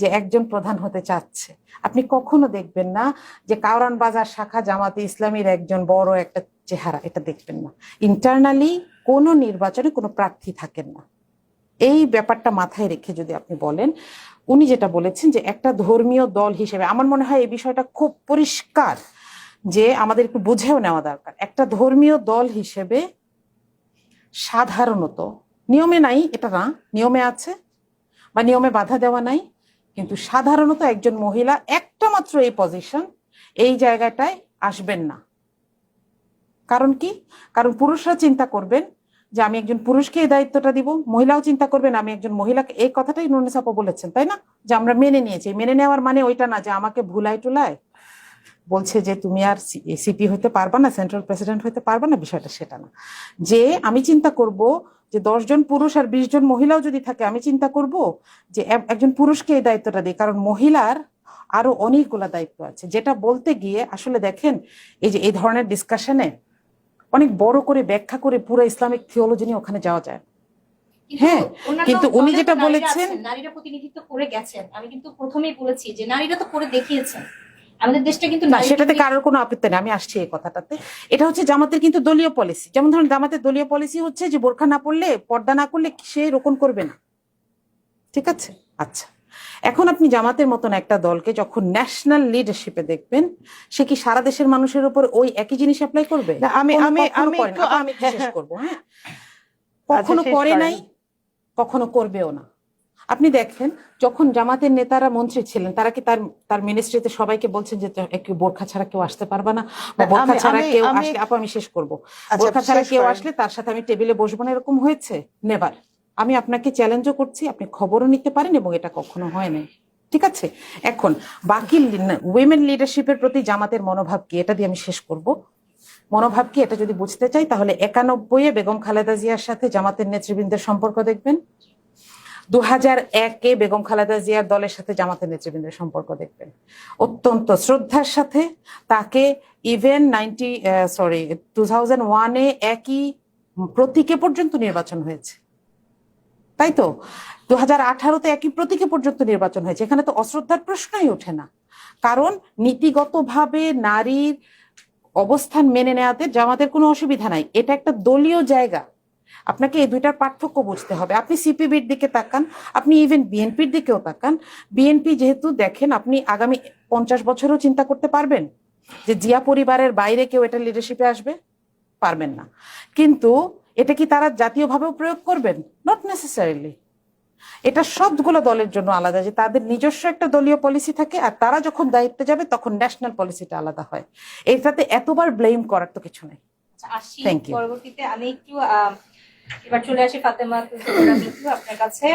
যে একজন প্রধান হতে চাচ্ছে, আপনি কখনো দেখবেন না যে কাওরান বাজার শাখা জামাতে ইসলামীর একজন বড় একটা চেহারা, এটা দেখবেন না। ইন্টারনালি কোনো নির্বাচনে কোনো প্রার্থী থাকেন না। এই ব্যাপারটা মাথায় রেখে যদি আপনি বলেন, উনি যেটা বলেছেন যে একটা ধর্মীয় দল হিসেবে, আমার মনে হয় এই বিষয়টা খুব পরিষ্কার যে আমাদের একটু বুঝেও নেওয়া দরকার। একটা ধর্মীয় দল হিসেবে সাধারণত নিয়মে নাই, এটা না, নিয়মে আছে বা নিয়মে বাধা দেওয়া নাই, কিন্তু সাধারণত একজন মহিলা একটা মাত্র এই পজিশন, এই জায়গাটায় আসবেন না। কারণ কি? কারণ পুরুষরা চিন্তা করবেন যে আমি একজন পুরুষকে এই দায়িত্বটা দিব, মহিলাও চিন্তা করবেন আমি একজন মহিলাকে, এই কথাটাই নুরুন্নিসা আপা বলেছেন তাই না, যে আমরা মেনে নিয়েছি। মেনে নেওয়ার মানে ওইটা না যে আমাকে ভুলাই টুলায় বলছে যে তুমি আর সিপি হইতে পারবা না, সেন্ট্রাল প্রেসিডেন্ট হইতে পারবা না, বিষয়টা সেটা না। যে আমি চিন্তা করব যে 10 জন পুরুষ আর 20 জন মহিলাও যদি থাকে, আমি চিন্তা করব যে একজন পুরুষকে এই দায়িত্বটা দিই, কারণ মহিলার আরো অনেকগুলা দায়িত্ব আছে। যেটা বলতে গিয়ে আসলে দেখেন এই যে এই ধরনের ডিসকাশনে অনেক বড় করে ব্যাখ্যা করে পুরো ইসলামিক থিওলজি নিয়ে ওখানে যাওয়া যায়। হ্যাঁ, কিন্তু উনি যেটা বলেছেন, নারীরা প্রতিনিধিত্ব করে গেছেন। আমি কিন্তু প্রথমেই বলেছি যে নারীরা তো করে দেখিয়েছেন। আমাদের দেশটা কিন্তু না, সেটাতে কারোর কোনো আপত্তি নেই, আমি আসছি এই কথাটাতে। এটা হচ্ছে জামাতের কিন্তু দলীয় পলিসি। যেমন ধরুন জামাতের দলীয় পলিসি হচ্ছে যে বোরখা না পড়লে, পর্দা না করলে সে রোকন করবে না, ঠিক আছে? আচ্ছা, এখন আপনি জামাতের মতন একটা দলকে যখন ন্যাশনাল লিডারশিপে দেখবেন, সে কি সারা দেশের মানুষের উপর ওই একই জিনিস অ্যাপ্লাই করবে? না, আমি শেষ করবো। হ্যাঁ, কখনো করে নাই, কখনো করবেও না। আপনি দেখেন যখন জামাতের নেতারা মন্ত্রী ছিলেন, তারা কি তার মিনিস্ট্রিতে সবাইকে বলছেন যে একটু বোরখা ছাড়া কেউ আসতে পারবে না, বা বোরখা ছাড়া কেউ আসলে, আপু আমি শেষ করবো, বোরখা ছাড়া কেউ আসলে তার সাথে আমি টেবিলে বসবো না, এরকম হয়েছে? নেভার। আমি আপনাকে চ্যালেঞ্জও করছি, আপনি খবরও নিতে পারেন, এবং এটা কখনো হয় নাই, ঠিক আছে? এখন বাকি উইমেন লিডারশিপের প্রতি জামাতের মনোভাব কি, এটা দিয়ে আমি শেষ করব। মনোভাব কি এটা যদি বুঝতে চাই, তাহলে 91-এ বেগম খালেদা জিয়ার সাথে জামাতের নেতৃবৃন্দের সম্পর্ক দেখবেন, 2001-এ বেগম খালেদা জিয়ার দলের সাথে জামাতের নেতৃবৃন্দের সম্পর্ক দেখবেন। অত্যন্ত শ্রদ্ধার সাথে তাকে ইভেন 2001-এ একই প্রতীকে পর্যন্ত নির্বাচন হয়েছে, তাই তো? 2018-তে একই প্রতীকে পর্যন্ত নির্বাচন হয়েছে। এখানে তো অশ্রদ্ধার প্রশ্নই ওঠে না, কারণ নীতিগতভাবে নারীর অবস্থান মেনে নেওয়াতে জামাতের কোনো অসুবিধা নাই। এটা একটা দলীয় জায়গা, আপনাকে এই দুইটার পার্থক্য বুঝতে হবে। আপনি সিপিবির দিকে তাকান, আপনি ইভেন বিএনপির দিকেও তাকান। বিএনপি যেহেতু দেখেন, আপনি আগামী 50 বছরও চিন্তা করতে পারবেন যে জিয়া পরিবারের বাইরে কেউ এটা লিডারশিপে আসবে? পারবেন না। কিন্তু এটা কি তারা জাতীয়ভাবেও প্রয়োগ করবেন? Not necessarily. এটা সবগুলো দলের জন্য আলাদা, যে তাদের নিজস্ব একটা দলীয় পলিসি থাকে, আর তারা যখন দায়িত্বে যাবে তখন ন্যাশনাল পলিসিটা আলাদা হয়। এটাতে এতবার ব্লেম করার তো কিছু নেই। Thank you. পরবর্তীতে আমি একটু এবার চলে আসি ফাতেমা মিতু আপনার কাছে।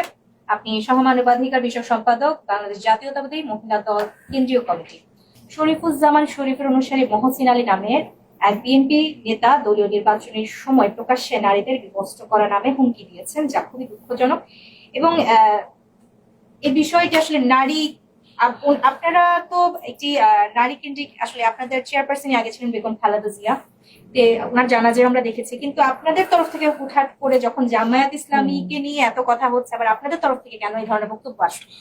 আপনি সহমানবাধিকার বিষয়ক সম্পাদক, বাংলাদেশ জাতীয়তাবাদী মহিলা দল কেন্দ্রীয় কমিটি। শরীফুজ্জামান শরীফের অনুসারী মহসিন আলী নামের এক বিএনপি নেতা দলীয় নির্বাচনের সময় প্রকাশ্যে নারীদের বিভক্ত করা নামে হুমকি দিয়েছেন, যা খুবই দুঃখজনক। এবং এই বিষয়টি আসলে নারী, আপনারা তো একটি নারী কেন্দ্রিক, আসলে আপনাদের চেয়ারপারসনই আগে ছিলেন বেগম খালেদা জিয়া, ওনার জানাজা আমরা দেখেছি, কিন্তু আপনাদের তরফ থেকে হুটহাট করে যখন জামায়াত ইসলামীকে নিয়ে এত কথা হচ্ছে, আবার আপনাদের তরফ থেকে কেন এই ধরনের বক্তব্য আসবে?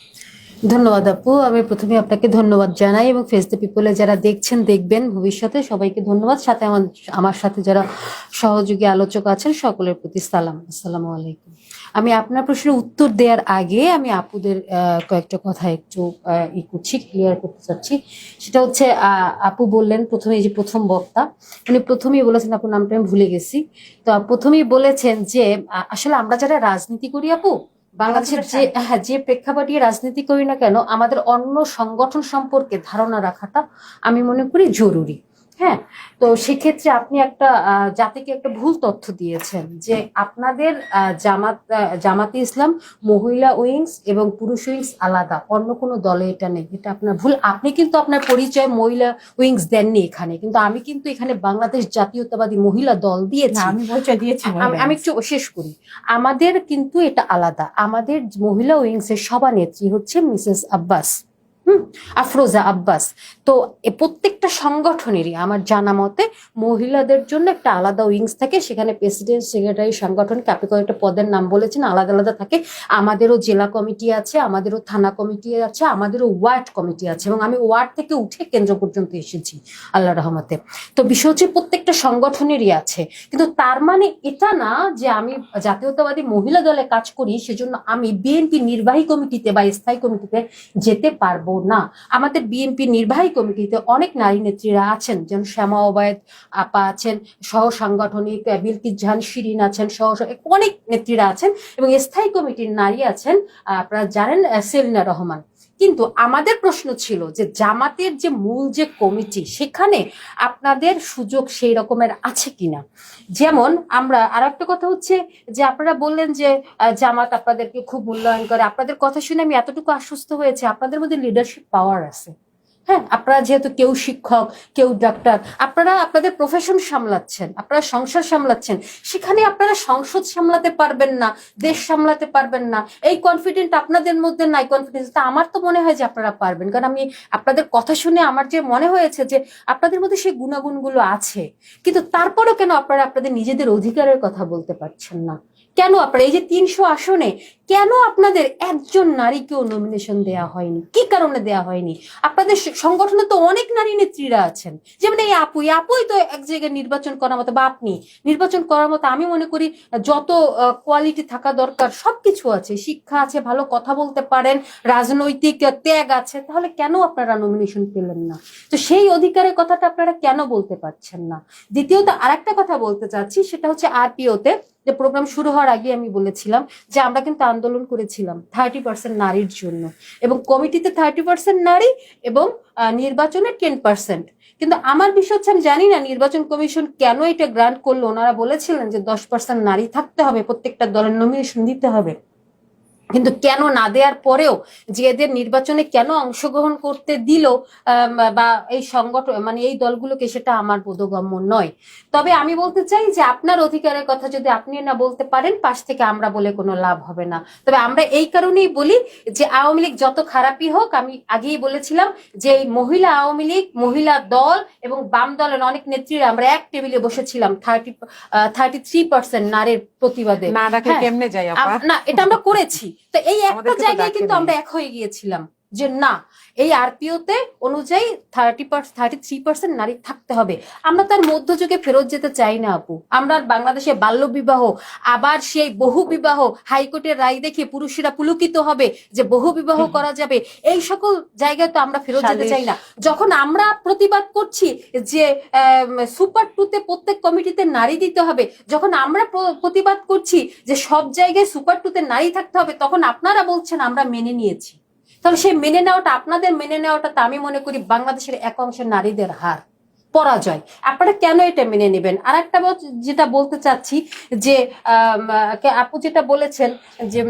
ধন্যবাদ আপু, আমি প্রথমে আপনাকে ধন্যবাদ জানাই, এবং ফেস দ্য পিপলে যারা দেখছেন দেখবেন ভবিষ্যতে সবাইকে ধন্যবাদ। সাথে আমার সাথে যারা সহযোগী আলোচক আছেন সকলের প্রতি সালাম, আসসালামু আলাইকুম। আমি আপনার প্রশ্নের উত্তর দেওয়ার আগে আমি আপুদের কয়েকটা কথা একটু ক্লিয়ার করতে চাচ্ছি। সেটা হচ্ছে আপু বললেন প্রথমে, যে প্রথম বক্তা উনি প্রথমেই বলেছেন, আপুর নামটা আমি ভুলে গেছি, তো প্রথমেই বলেছেন যে আসলে আমরা যারা রাজনীতি করি আপু, বাংলাদেশের যে প্রেক্ষাপটে রাজনীতি করি না কেন, আমাদের অন্য সংগঠন সম্পর্কে ধারণা রাখাটা আমি মনে করি জরুরি। হ্যাঁ, তো সেক্ষেত্রে আপনি একটা জাতিকে একটা ভুল তথ্য দিয়েছেন যে আপনাদের জামাতে ইসলাম মহিলা উইংস এবং পুরুষ উইংস আলাদা, অন্য কোনো দলে এটা নেই। এটা আপনার ভুল। আপনি কিন্তু আপনার পরিচয় মহিলা উইংস দেননি এখানে, কিন্তু আমি কিন্তু এখানে বাংলাদেশ জাতীয়তাবাদী মহিলা দল দিয়েছি। আমি পরিচয় দিয়েছি, আমি একটু শেষ করি। আমাদের কিন্তু এটা আলাদা। আমাদের মহিলা উইংস এর সভানেত্রী হচ্ছে মিসেস আব্বাস, আফরোজা আব্বাস। তো প্রত্যেকটা সংগঠনেরই আমার জানা মতে মহিলাদের জন্য একটা আলাদা উইংস থাকে, সেখানে প্রেসিডেন্ট, সেক্রেটারি, সাংগঠনিক, আপনি কয়েকটা পদের নাম বলেছেন, আলাদা আলাদা থাকে। আমাদেরও জেলা কমিটি আছে, আমাদেরও থানা কমিটি আছে, আমাদেরও ওয়ার্ড কমিটি আছে, এবং আমি ওয়ার্ড থেকে উঠে কেন্দ্র পর্যন্ত এসেছি আল্লাহ রহমতে। তো বিষয় হচ্ছে প্রত্যেকটা সংগঠনেরই আছে, কিন্তু তার মানে এটা না যে আমি জাতীয়তাবাদী মহিলা দলে কাজ করি সেজন্য আমি বিএনপি নির্বাহী কমিটিতে বা স্থায়ী কমিটিতে যেতে পারবো না। আমাদের বিএনপি নির্বাহী কমিটিতে অনেক নারী নেত্রীরা আছেন, যেমন শ্যামা ওবায়দ আপা আছেন, সহ সাংগঠনিক বিলকিস জাহান শিরিন আছেন, সহ অনেক নেত্রীরা আছেন, এবং স্থায়ী কমিটির নারী আছেন আপনারা জানেন সেলিনা রহমান। কিন্তু আমাদের প্রশ্ন ছিল যে জামাতের যে মূল যে কমিটি সেখানে আপনাদের সুযোগ সেই রকমের আছে কিনা। যেমন আমরা আর একটা কথা হচ্ছে যে আপনারা বললেন যে জামাত আপনাদেরকে খুব মূল্যায়ন করে, আপনাদের কথা শুনে আমি এতটুকু আশ্বস্ত হয়েছে আপনাদের মধ্যে লিডারশিপ পাওয়ার আছে। হ্যাঁ, আপনারা যেহেতু কেউ শিক্ষক কেউ ডাক্তার, আপনারা আপনাদের প্রফেশন সামলাচ্ছেন, আপনারা সংসার সামলাচ্ছেন, সেখানে আপনারা সংসদ সামলাতে পারবেন না, দেশ সামলাতে পারবেন না, এই কনফিডেন্ট আপনাদের মধ্যে নাই। কনফিডেন্স তা আমার তো মনে হয় যে আপনারা পারবেন, কারণ আমি আপনাদের কথা শুনে আমার যে মনে হয়েছে যে আপনাদের মধ্যে সেই গুণাগুণগুলো আছে। কিন্তু তারপরেও কেন আপনারা আপনাদের নিজেদের অধিকারের কথা বলতে পারছেন না? কেন আপনারা এই যে 300 আসনে কেন আপনাদের একজন নারীকেও নমিনেশন দেয়া হয়নি? কি কারণে দেয়া হয়নি? আপনাদের সংগঠনে তো অনেক নারী নেত্রীরা আছেন, যেমন এই আপুই তো এক জায়গায় নির্বাচন করার মতো, বা আপনি নির্বাচন করার মতো আমি মনে করি যত কোয়ালিটি থাকা দরকার সবকিছু আছে, শিক্ষা আছে, ভালো কথা বলতে পারেন, রাজনৈতিক ত্যাগ আছে, তাহলে কেন আপনারা নমিনেশন পেলেন না? তো সেই অধিকারের কথাটা আপনারা কেন বলতে পারছেন না? দ্বিতীয়ত আরেকটা কথা বলতে চাচ্ছি, সেটা হচ্ছে আরপিওতে যে প্রোগ্রাম শুরু হওয়ার আগে আমি বলেছিলাম যে আমরা কিন্তু আন্দোলন করেছিলাম 30% নারীর জন্য, এবং কমিটিতে 30% নারী এবং নির্বাচনে 10%। কিন্তু আমার বিষয় হচ্ছে আমি জানি না নির্বাচন কমিশন কেন এটা গ্রান্ট করলো। ওনারা বলেছিলেন যে 10% নারী থাকতে হবে, প্রত্যেকটা দলের নমিনেশন দিতে হবে, কিন্তু কেন না দেওয়ার পরেও যে এদের নির্বাচনে কেন অংশগ্রহণ করতে দিল বা এই সংগঠন মানে এই দলগুলোকে, সেটা আমার বোধগম্য নয়। তবে আমি বলতে চাই যে আপনার অধিকারের কথা যদি আপনি না বলতে পারেন, পাশ থেকে আমরা বলে কোনো লাভ হবে না। তবে আমরা এই কারণেই বলি যে আওয়ামী লীগ যত খারাপই হোক, আমি আগেই বলেছিলাম যে এই মহিলা আওয়ামী লীগ, মহিলা দল এবং বাম দলের অনেক নেত্রীরা আমরা এক টেবিলে বসেছিলাম 33% নারীর প্রতিবাদে। না ডাকে কেমনে যাই আপা? না, এটা আমরা করেছি। তো এই একটা আমাদেরকে তো জায়গায় ডাকে কিন্তু নাই। আমরা এক হয়ে গিয়েছিলাম যে না, এই আরপিওতে অনুযায়ী 33% নারী থাকতে হবে। আমরা তার মধ্যযুগে ফেরত যেতে চাই না আপু। আমরা বাংলাদেশে বাল্য বিবাহ, আবার সেই বহু বিবাহ, হাইকোর্টের রায় দেখে পুরুষেরা পুলকিত হবে যে বহু বিবাহ করা যাবে, এই সকল জায়গায় তো আমরা ফেরত যেতে চাই না। যখন আমরা প্রতিবাদ করছি যে সুপার 2-তে প্রত্যেক কমিটিতে নারী দিতে হবে, যখন আমরা প্রতিবাদ করছি যে সব জায়গায় সুপার 2-তে নারী থাকতে হবে, তখন আপনারা বলছেন আমরা মেনে নিয়েছি। তাহলে সেই মেনে নেওয়াটা, আপনাদের মেনে নেওয়াটা তো আমি মনে করি বাংলাদেশের এক অংশের নারীদের হার, পরাজয়। আপনারা কেন এটা মেনে নেবেন? আর একটা যেটা বলতে চাচ্ছি যে আপু যেটা বলেছেন যে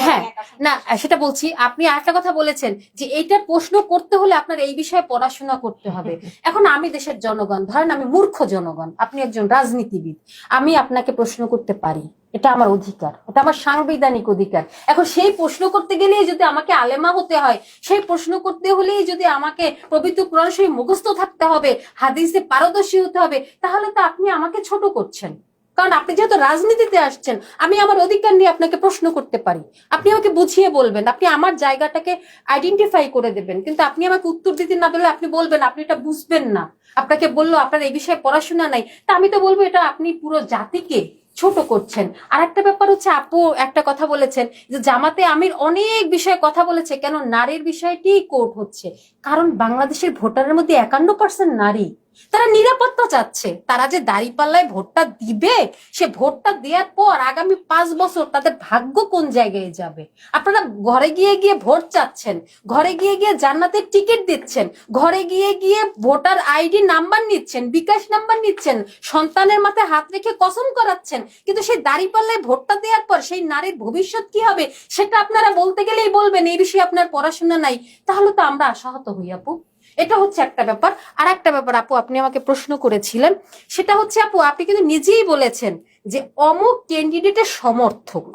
হ্যাঁ, না সেটা বলছি, আপনি আরেকটা কথা বলেছেন যে এইটা প্রশ্ন করতে হলে আপনার এই বিষয়ে পড়াশোনা করতে হবে। এখন আমি দেশের জনগণ, ধরেন আমি মূর্খ জনগণ, আপনি একজন রাজনীতিবিদ, আমি আপনাকে প্রশ্ন করতে পারি, এটা আমার অধিকার, এটা আমার সাংবিধানিক অধিকার। এখন সেই প্রশ্ন করতে গেলেই যদি আমাকে আলেমা হতে হয়, সেই প্রশ্ন করতে হলেই যদি আমাকে পবিত্র কোরআন শরীফ মুখস্থ থাকতে হবে, হাদিসে পারদর্শী হতে হবে, তাহলে তো আপনি আমাকে ছোট করছেন। কারণ আপনি যেহেতু রাজনীতিতে আসছেন, আমি আমার অধিকার নিয়ে আপনাকে প্রশ্ন করতে পারি, আপনি আমাকে বুঝিয়ে বলবেন, আপনি আমার জায়গাটাকে আইডেন্টিফাই করে দেবেন। কিন্তু আপনি আমাকে উত্তর দিতে না পারলে আপনি বলবেন আপনি এটা বুঝবেন না, আপনাকে বললো আপনার এই বিষয়ে পড়াশোনা নাই, তা আমি তো বলবো এটা আপনি পুরো জাতিকে ছোট করছেন। আর একটা ব্যাপার হচ্ছে, আপু একটা কথা বলেছেন যে জামাতে আমির অনেক বিষয়ে কথা বলেছে, কেন নারীর বিষয়টি কোর্ট হচ্ছে? কারণ বাংলাদেশের ভোটারের মধ্যে 51% নারী, তারা নিরাপত্তা চাচ্ছে। তারা যে দাঁড়িপাল্লায় ভোটটা দিবে, সে ভোটটা দেওয়ার পর আগামী 5 বছর তাদের ভাগ্য কোন জায়গায় যাবে? আপনারা ঘরে গিয়ে গিয়ে ভোট চাচ্ছেন, ঘরে গিয়ে গিয়ে জান্নাতের টিকিট দিচ্ছেন, ঘরে গিয়ে গিয়ে ভোটার আইডি নাম্বার নিচ্ছেন, বিকাশ নাম্বার নিচ্ছেন, সন্তানের মাথায় হাত রেখে কসম করাচ্ছেন, কিন্তু সেই দাঁড়িপাল্লায় ভোটটা দেওয়ার পর সেই নারীর ভবিষ্যৎ কি হবে সেটা আপনারা বলতে গেলেই বলবেন এই বিষয়ে আপনার পড়াশোনা নাই। তাহলে তো আমরা আশাহত হই আপু। এটা হচ্ছে একটা ব্যাপার। আর একটা ব্যাপার আপু, আপনি আমাকে প্রশ্ন করেছিলেন, সেটা হচ্ছে আপু আপনি কিন্তু নিজেই বলেছেন যে অমুক ক্যান্ডিডেটের সমর্থক,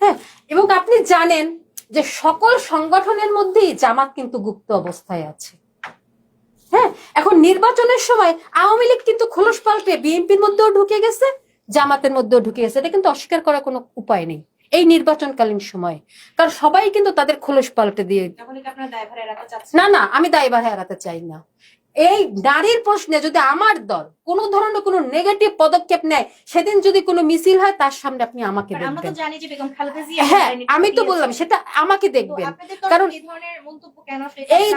হ্যাঁ, এবং আপনি জানেন যে সকল সংগঠনের মধ্যেই জামাত কিন্তু গুপ্ত অবস্থায় আছে। হ্যাঁ, এখন নির্বাচনের সময় আওয়ামী লীগ কিন্তু খোলস পাল্টে বিএনপির মধ্যেও ঢুকে গেছে, জামাতের মধ্যেও ঢুকে গেছে। এটা কিন্তু অস্বীকার করার কোনো উপায় নেই এই নির্বাচনকালীন সময়, কারণ সবাই কিন্তু তাদের খোলস পাল্টে দিয়ে। না না, আমি দায়ভার এড়াতে চাই না। এই নারীর প্রশ্নে যদি আমার দল কোন ধরনের কোনো নেগেটিভ পদক্ষেপ নেয়, সেদিন যদি কোনো মিছিল হয় তার সামনে আপনি আমাকে দেখবেন। হ্যাঁ, আমি তো বললাম সেটা আমাকে দেখবেন, কারণ এই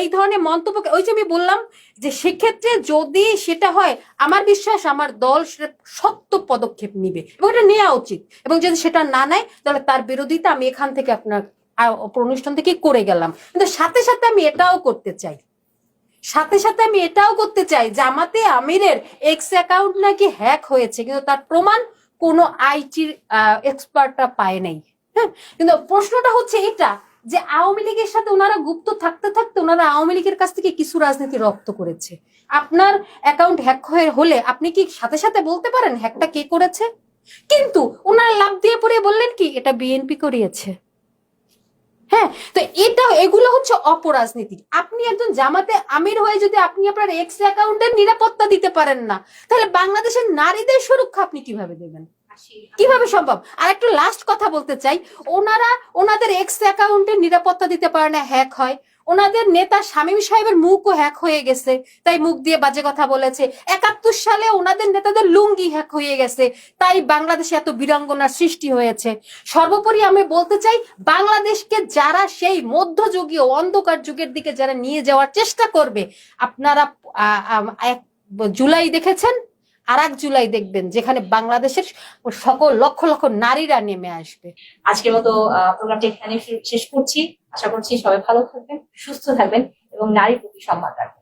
ধরনের মন্তব্য, ওই যে আমি বললাম যে সেক্ষেত্রে যদি সেটা হয়, আমার বিশ্বাস আমার দল সেটা শক্ত পদক্ষেপ নিবে এবং এটা নেওয়া উচিত, এবং যদি সেটা না নেয় তাহলে তার বিরোধিতা আমি এখান থেকে আপনার অনুষ্ঠান থেকে করে গেলাম, কিন্তু সাথে সাথে আমি এটাও করতে চাই জামাতে আমিরের এক্স অ্যাকাউন্ট নাকি হ্যাক হয়েছে, কিন্তু তার প্রমাণ কোনো আইটির এক্সপার্টরা পায় নাই। হ্যাঁ, কিন্তু প্রশ্নটা হচ্ছে এটা যে আওয়ামী লীগের সাথে ওনারা গুপ্ত থাকতে থাকতে ওনারা আওয়ামী লীগের কাছ থেকে কিছু রাজনীতি রপ্ত করেছে। আপনার অ্যাকাউন্ট হ্যাক হলে আপনি কি সাথে সাথে বলতে পারেন হ্যাকটা কে করেছে? কিন্তু ওনারা লাভ দিয়ে পড়ে বললেন কি এটা বিএনপি করিয়েছে। হ্যাঁ, তো এগুলো হচ্ছে অপরাজনীতি। আপনি একজন জামাতে আমির হয়ে যদি আপনি আপনার এক্স অ্যাকাউন্টের নিরাপত্তা দিতে পারেন না, তাহলে বাংলাদেশের নারীদের সুরক্ষা আপনি কিভাবে দেবেন? কিভাবে সম্ভব? আর একটু লাস্ট কথা বলতে চাই, ওনাদের এক্স অ্যাকাউন্টের নিরাপত্তা দিতে পারে না, হ্যাক হয়। ওনাদের নেতা শামীম সাহেবের মুখও হ্যাক হয়ে গেছে, তাই মুখ দিয়ে বাজে কথা বলেছে। 71 সালে ওনাদের নেতাদের লুঙ্গি হ্যাক হয়ে গেছে, তাই বাংলাদেশে এত বীরাঙ্গনার সৃষ্টি হয়েছে। সর্বোপরি আমি বলতে চাই, বাংলাদেশকে যারা সেই মধ্যযুগীয় অন্ধকার যুগের দিকে যারা নিয়ে যাওয়ার চেষ্টা করবে, আপনারা 1 জুলাই দেখেছেন, আর 1 জুলাই দেখবেন যেখানে বাংলাদেশের সকল লক্ষ লক্ষ নারীরা নেমে আসবে। আজকের মতো প্রোগ্রামটি এখানে শেষ করছি। আশা করছি সবাই ভালো থাকবেন, সুস্থ থাকবেন এবং নারীর প্রতি সম্মান রাখবেন।